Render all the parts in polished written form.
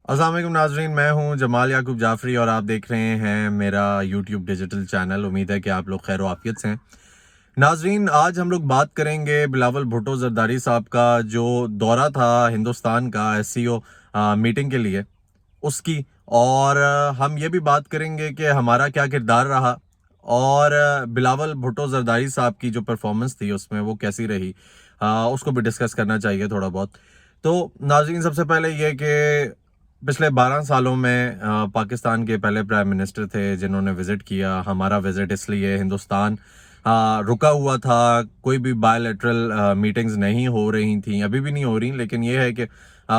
अस्सलाम वालेकुम नाजरीन, मैं हूं जमाल याकूब जाफरी और आप देख रहे हैं मेरा यूट्यूब डिजिटल चैनल। उम्मीद है कि आप लोग खैर आफियत से हैं। नाजरीन, आज हम लोग बात करेंगे बिलावल भुट्टो जरदारी साहब का जो दौरा था हिंदुस्तान का एससीओ मीटिंग के लिए उसकी। और हम ये भी बात करेंगे कि हमारा क्या किरदार रहा और बिलावल भुट्टो जरदारी साहब की जो परफॉर्मेंस थी उसमें वो कैसी रही, उसको भी डिस्कस करना चाहिए थोड़ा बहुत। तो नाजरीन, सबसे पहले ये कि पिछले 12 सालों में पाकिस्तान के पहले प्राइम मिनिस्टर थे जिन्होंने विज़िट किया। हमारा विज़िट इसलिए हिंदुस्तान रुका हुआ था, कोई भी बायलैटरल मीटिंग्स नहीं हो रही थी, अभी भी नहीं हो रही, लेकिन ये है कि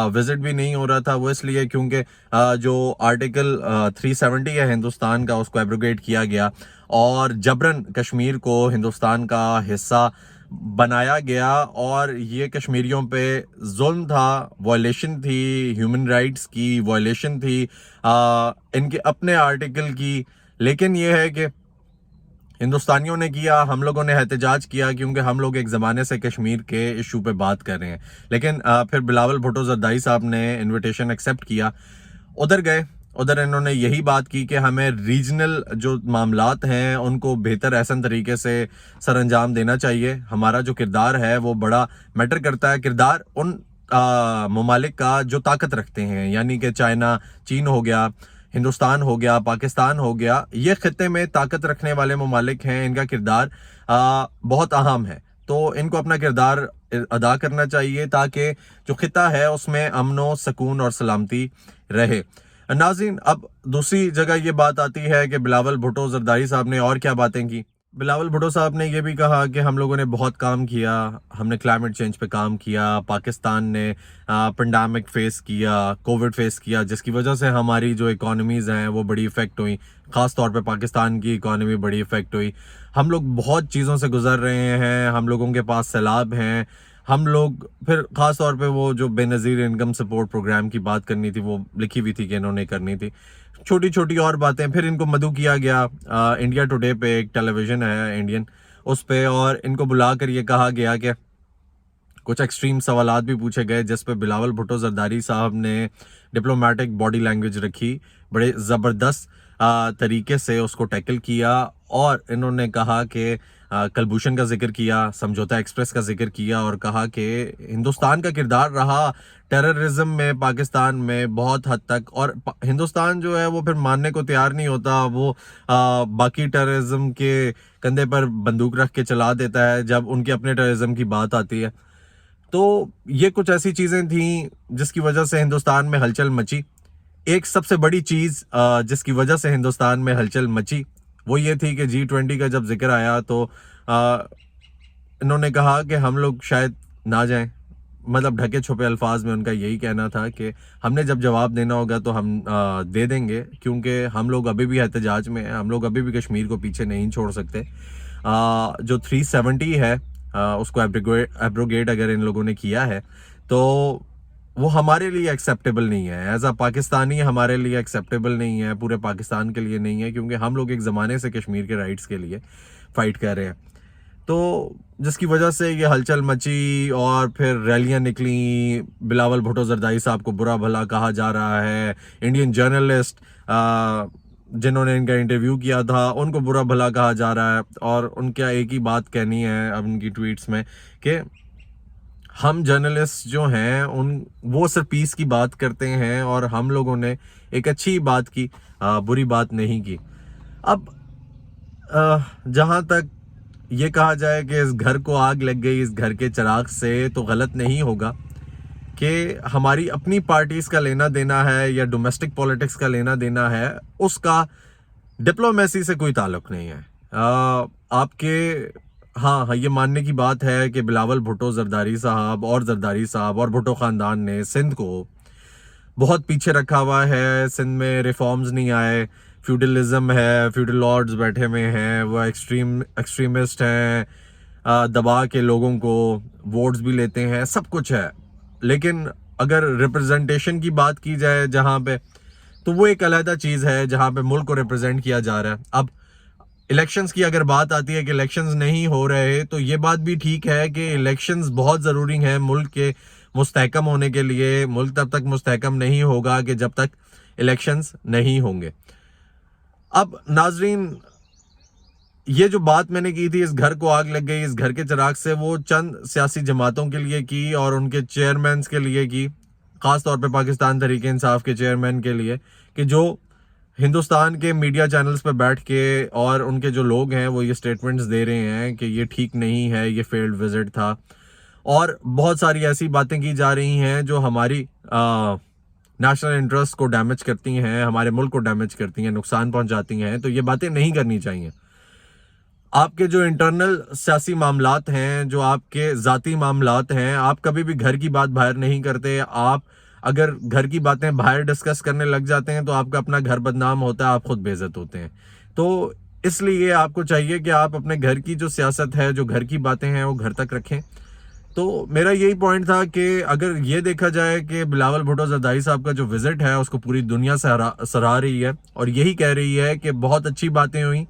विज़िट भी नहीं हो रहा था। वो इसलिए क्योंकि जो आर्टिकल 370 है हिंदुस्तान का उसको एब्रोगेट किया गया और जबरन कश्मीर को हिंदुस्तान का हिस्सा बनाया गया। और ये कश्मीरियों पे जुल्म था, वायलेशन थी, ह्यूमन राइट्स की वायलेशन थी, इनके अपने आर्टिकल की। लेकिन ये है कि हिंदुस्तानियों ने किया, हम लोगों ने एहतजाज किया क्योंकि हम लोग एक ज़माने से कश्मीर के इशू पे बात कर रहे हैं। लेकिन फिर बिलावल भुट्टो जरदारी साहब ने इनविटेशन एक्सेप्ट किया, उधर गए। उधर इन्होंने यही बात की कि हमें रीजनल जो मामलात हैं उनको बेहतर ऐसा तरीके से सर अंजाम देना चाहिए। हमारा जो किरदार है वो बड़ा मैटर करता है। किरदार उन ममालिक का जो ताकत रखते हैं, यानी कि चाइना, चीन हो गया, हिंदुस्तान हो गया, पाकिस्तान हो गया, ये खित्ते में ताकत रखने वाले ममालिक हैं। इनका किरदार बहुत अहम है, तो इनको अपना किरदार अदा करना चाहिए ताकि जो खिता है उसमें अमनो सुकून और सलामती रहे। नाज़रीन, अब दूसरी जगह ये बात आती है कि बिलावल भुट्टो जरदारी साहब ने और क्या बातें की। बिलावल भुट्टो साहब ने ये भी कहा कि हम लोगों ने बहुत काम किया, हमने क्लाइमेट चेंज पे काम किया, पाकिस्तान ने पेंडेमिक फेस किया, कोविड फेस किया, जिसकी वजह से हमारी जो इकोनॉमीज़ हैं वो बड़ी इफ़ेक्ट हुई। ख़ास तौर पे पाकिस्तान की इकोनॉमी बड़ी इफ़ेक्ट हुई। हम लोग बहुत चीज़ों से गुजर रहे हैं, हम लोगों के पास सैलाब हैं। हम लोग फिर ख़ास तौर पे वो जो बेनज़ीर इनकम सपोर्ट प्रोग्राम की बात करनी थी वो लिखी हुई थी कि इन्होंने करनी थी, छोटी छोटी और बातें। फिर इनको मदऊ किया गया इंडिया टुडे पे, एक टेलीविज़न है इंडियन, उस पे, और इनको बुला कर ये कहा गया कि कुछ एक्सट्रीम सवालात भी पूछे गए जिस पे बिलावल भुट्टो जरदारी साहब ने डिप्लोमेटिक बॉडी लैंग्वेज रखी, बड़े ज़बरदस्त तरीके से उसको टैकल किया। और इन्होंने कहा कि कलभूषण का जिक्र किया, समझौता एक्सप्रेस का जिक्र किया और कहा कि हिंदुस्तान का किरदार रहा टेररिज्म में पाकिस्तान में बहुत हद तक। और हिंदुस्तान जो है वो फिर मानने को तैयार नहीं होता, वो बाकी टेररिज्म के कंधे पर बंदूक रख के चला देता है जब उनके अपने टेररिज्म की बात आती है। तो ये कुछ ऐसी चीज़ें थी जिसकी वजह से हिंदुस्तान में हलचल मची। एक सबसे बड़ी चीज़ जिसकी वजह से हिंदुस्तान में हलचल मची वो ये थी कि G20 का जब जिक्र आया तो आ, इन्होंने कहा कि हम लोग शायद ना जाएं। मतलब ढके छुपे अल्फाज में उनका यही कहना था कि हमने जब जवाब देना होगा तो हम दे देंगे, क्योंकि हम लोग अभी भी एहतजाज में हैं, हम लोग अभी भी कश्मीर को पीछे नहीं छोड़ सकते। जो 370 है उसको एब्रोगेट अगर इन लोगों ने किया है तो वो हमारे लिए एक्सेप्टेबल नहीं है। एज अ पाकिस्तानी हमारे लिए एक्सेप्टेबल नहीं है, पूरे पाकिस्तान के लिए नहीं है, क्योंकि हम लोग एक ज़माने से कश्मीर के राइट्स के लिए फ़ाइट कर रहे हैं। तो जिसकी वजह से ये हलचल मची और फिर रैलियां निकली। बिलावल भुट्टो जरदारी साहब को बुरा भला कहा जा रहा है, इंडियन जर्नलिस्ट जिन्होंने इनका इंटरव्यू किया था उनको बुरा भला कहा जा रहा है। और उनका एक ही बात कहनी है अब उनकी ट्वीट्स में कि हम जर्नलिस्ट जो हैं उन वो सिर्फ पीस की बात करते हैं और हम लोगों ने एक अच्छी बात की, बुरी बात नहीं की। अब जहाँ तक ये कहा जाए कि इस घर को आग लग गई इस घर के चिराग से, तो गलत नहीं होगा कि हमारी अपनी पार्टीज का लेना देना है या डोमेस्टिक पॉलिटिक्स का लेना देना है, उसका डिप्लोमेसी से कोई ताल्लुक नहीं है। आपके हाँ हाँ, ये मानने की बात है कि बिलावल भुट्टो जरदारी साहब और भुट्टो ख़ानदान ने सिंध को बहुत पीछे रखा हुआ है। सिंध में रिफॉर्म्स नहीं आए, फ्यूडलिज्म है, फ्यूडल लॉर्ड्स बैठे हुए हैं, वो एक्सट्रीमिस्ट हैं, दबा के लोगों को वोट्स भी लेते हैं, सब कुछ है। लेकिन अगर रिप्रेजेंटेशन की बात की जाए जहाँ पे, तो वो एक अलहदा चीज़ है जहाँ पे मुल्क को रिप्रेजेंट किया जा रहा है। अब इलेक्शंस की अगर बात आती है कि इलेक्शंस नहीं हो रहे, तो ये बात भी ठीक है कि इलेक्शंस बहुत ज़रूरी हैं मुल्क के مستحکم ہونے کے لیے. ملک تب تک مستحکم نہیں ہوگا کہ جب تک الیکشنز نہیں ہوں گے. اب ناظرین، یہ جو بات میں نے کی تھی اس گھر کو آگ لگ گئی اس گھر کے چراغ سے، وہ چند سیاسی جماعتوں کے لیے کی اور ان کے چیئرمینز کے لیے کی، خاص طور پہ پاکستان تحریک انصاف کے چیئرمین کے لیے، کہ جو ہندوستان کے میڈیا چینلز پہ بیٹھ کے اور ان کے جو لوگ ہیں وہ یہ سٹیٹمنٹس دے رہے ہیں کہ یہ ٹھیک نہیں ہے، یہ فیلڈ وزٹ تھا، اور بہت ساری ایسی باتیں کی جا رہی ہیں جو ہماری نیشنل انٹرسٹ کو ڈیمیج کرتی ہیں، ہمارے ملک کو ڈیمیج کرتی ہیں، نقصان پہنچاتی ہیں. تو یہ باتیں نہیں کرنی چاہیے. آپ کے جو انٹرنل سیاسی معاملات ہیں، جو آپ کے ذاتی معاملات ہیں، آپ کبھی بھی گھر کی بات باہر نہیں کرتے. آپ اگر گھر کی باتیں باہر ڈسکس کرنے لگ جاتے ہیں تو آپ کا اپنا گھر بدنام ہوتا ہے، آپ خود بے عزت ہوتے ہیں. تو اس لیے آپ کو چاہیے کہ آپ اپنے گھر کی جو سیاست ہے، جو گھر کی باتیں ہیں، وہ گھر تک رکھیں. تو میرا یہی پوائنٹ تھا کہ اگر یہ دیکھا جائے کہ بلاول بھٹو زرداری صاحب کا جو وزٹ ہے اس کو پوری دنیا سراہ رہی ہے اور یہی کہہ رہی ہے کہ بہت اچھی باتیں ہوئیں،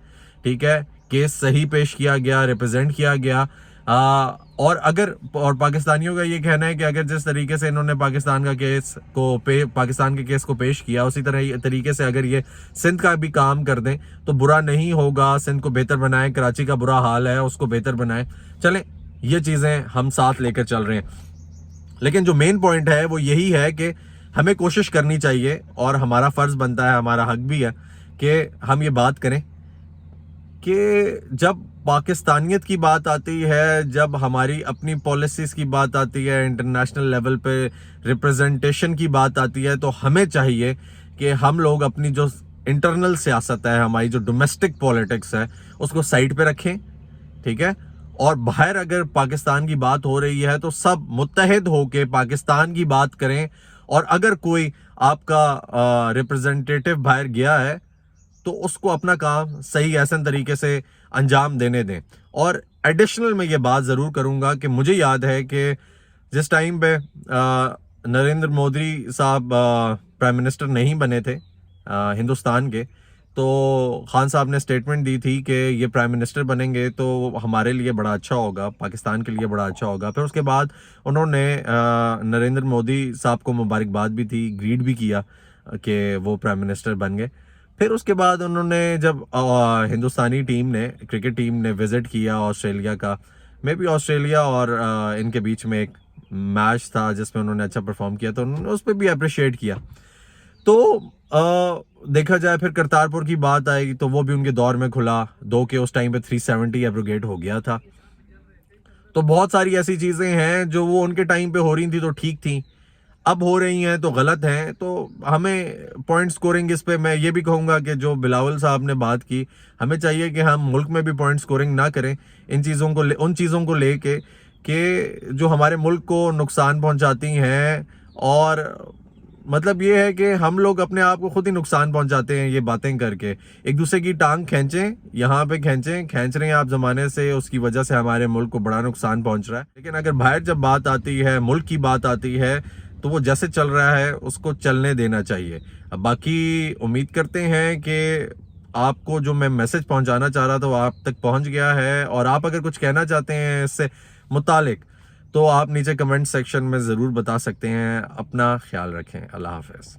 ٹھیک ہے، کیس صحیح پیش کیا گیا، ریپرزینٹ کیا گیا. اور پاکستانیوں کا یہ کہنا ہے کہ اگر جس طریقے سے انہوں نے پاکستان کے کیس کو پیش کیا، اسی طریقے سے اگر یہ سندھ کا بھی کام کر دیں تو برا نہیں ہوگا. سندھ کو بہتر بنائیں، کراچی کا برا حال ہے اس کو بہتر بنائیں. چلیں، یہ چیزیں ہم ساتھ لے کر چل رہے ہیں. لیکن جو مین پوائنٹ ہے وہ یہی ہے کہ ہمیں کوشش کرنی چاہیے اور ہمارا فرض بنتا ہے، ہمارا حق بھی ہے کہ ہم یہ بات کریں کہ جب پاکستانیت کی بات آتی ہے، جب ہماری اپنی پالیسیز کی بات آتی ہے، انٹرنیشنل لیول پہ ریپرزنٹیشن کی بات آتی ہے، تو ہمیں چاہیے کہ ہم لوگ اپنی جو انٹرنل سیاست ہے، ہماری جو ڈومیسٹک پالیٹکس ہے، اس کو سائڈ پہ رکھیں، ٹھیک ہے. اور باہر اگر پاکستان کی بات ہو رہی ہے تو سب متحد ہو کے پاکستان کی بات کریں. اور اگر کوئی آپ کا ریپرزنٹیٹیو باہر گیا ہے تو اس کو اپنا کام صحیح احسن طریقے سے انجام دینے دیں. اور ایڈیشنل میں یہ بات ضرور کروں گا کہ مجھے یاد ہے کہ جس ٹائم پہ نریندر مودی صاحب پرائم منسٹر نہیں بنے تھے ہندوستان کے، تو خان صاحب نے سٹیٹمنٹ دی تھی کہ یہ پرائم منسٹر بنیں گے تو ہمارے لیے بڑا اچھا ہوگا، پاکستان کے لیے بڑا اچھا ہوگا. پھر اس کے بعد انہوں نے نریندر مودی صاحب کو مبارکباد بھی دی، گریٹ بھی کیا کہ وہ پرائم منسٹر بن گئے. پھر اس کے بعد انہوں نے جب ہندوستانی کرکٹ ٹیم نے وزٹ کیا آسٹریلیا کا، میں بھی آسٹریلیا اور ان کے بیچ میں ایک میچ تھا جس میں انہوں نے اچھا پرفارم کیا، تو انہوں نے اس پہ بھی اپریشیٹ کیا. تو دیکھا جائے پھر کرتارپور کی بات آئی تو وہ بھی ان کے دور میں کھلا، دو کہ اس ٹائم پہ 370 ایبروگیٹ ہو گیا تھا. تو بہت ساری ایسی چیزیں ہیں جو وہ ان کے ٹائم پہ ہو رہی تھیں تو ٹھیک تھیں، اب ہو رہی ہیں تو غلط ہیں. تو ہمیں پوائنٹ سکورنگ اس پہ میں یہ بھی کہوں گا کہ جو بلاول صاحب نے بات کی، ہمیں چاہیے کہ ہم ملک میں بھی پوائنٹ سکورنگ نہ کریں ان چیزوں کو لے کے کہ جو ہمارے ملک کو نقصان پہنچاتی ہیں. اور مطلب یہ ہے کہ ہم لوگ اپنے آپ کو خود ہی نقصان پہنچاتے ہیں یہ باتیں کر کے. ایک دوسرے کی ٹانگ کھینچیں، یہاں پہ کھینچ رہے ہیں آپ زمانے سے، اس کی وجہ سے ہمارے ملک کو بڑا نقصان پہنچ رہا ہے. لیکن اگر باہر جب بات آتی ہے، ملک کی بات آتی ہے، تو وہ جیسے چل رہا ہے اس کو چلنے دینا چاہیے. اب باقی امید کرتے ہیں کہ آپ کو جو میں میسج پہنچانا چاہ رہا تھا وہ آپ تک پہنچ گیا ہے. اور آپ اگر کچھ کہنا چاہتے ہیں اس سے متعلق تو آپ نیچے کمنٹ سیکشن میں ضرور بتا سکتے ہیں. اپنا خیال رکھیں. اللہ حافظ.